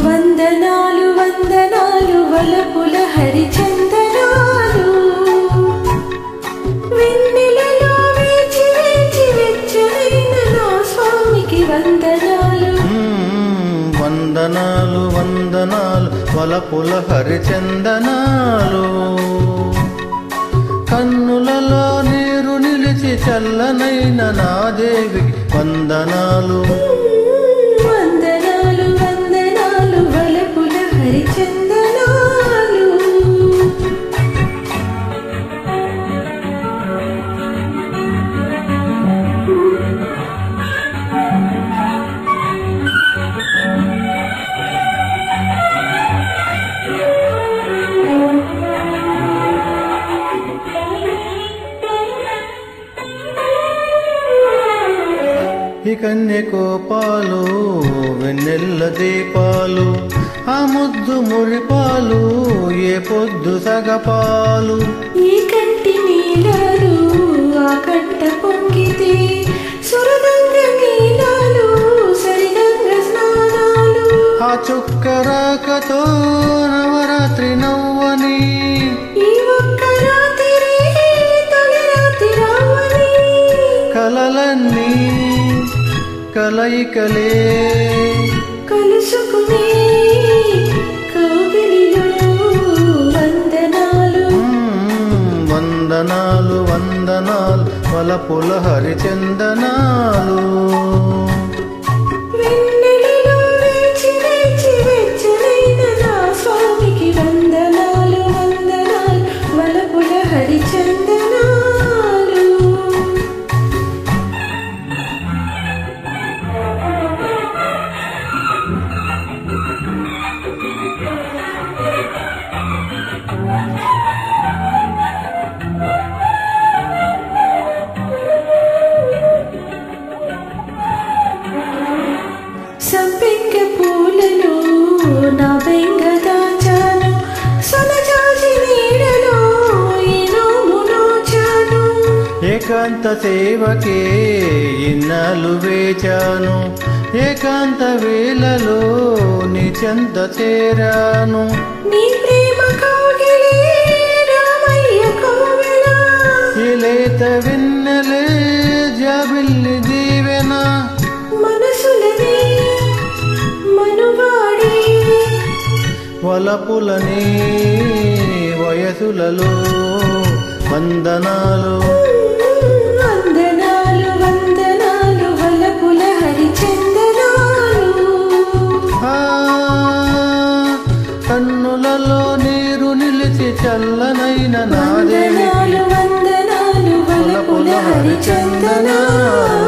వందనాలు వందనాలు వలపుల హరిచందనాలు వెన్నెలలో వేచి వేచి వెచ్చనైన నా స్వామికి వందనాలు వందనాలు వందనాలు వలపుల హరిచందనాలు కన్నులలో నీరు నిలిచి చల్లనైన నా దేవికి వందనాలు వందనాలు వందనాలు వలపుల హరిచందనాలు ఈ కన్య కోపాలు వెన్నెల్ల దీపాలు ఆ ముద్దు మురిపాలు ఏ పొద్దు సగపాలు ఈ కంటి నీలాలు ఆ కంట పొంగితే సురగంగ నీలాలు సరిగంగ స్నానాలు ఆ చుక్క రాకతో నవరాత్రి నవ్వని ఈ ఒక్క రాత్రి తొలి రాత్రి రావని కలలన్నీ కలయికలే కలుసుకునే కౌగిలిలో వందనాలు వందనాలు వందనాలు వలపుల హరిచందనాలు వెన్నెలలో వేచి వేచి వెచ్చనైన నా స్వామికి వందనాలు వందనాలు వలపుల హరిచందనాలు సంపెంగ పూలలో నా బెంగ దాచాను సొనజాజి నీడలో ఏనోము నోచాను ఏకాంత సేవకే ఇన్నాళ్ళు వేచాను ఏకాంత వేళలో నీ చెంత చేరాను నీ ప్రేమ కౌగిలి రామయ్య కోవెల ఈ లేత వెన్నెలే జాబిల్లి దీవెన మనసులని మనువాడి వలపులని వయసులలో వందనాలు వందనాలు వందనాలు వలపుల హరిచందనాలు కన్నులలో నీరు నిలిచి చల్లనైన నా దేవికి వందనాలు వందనాలు వలపుల హరిచందనాలు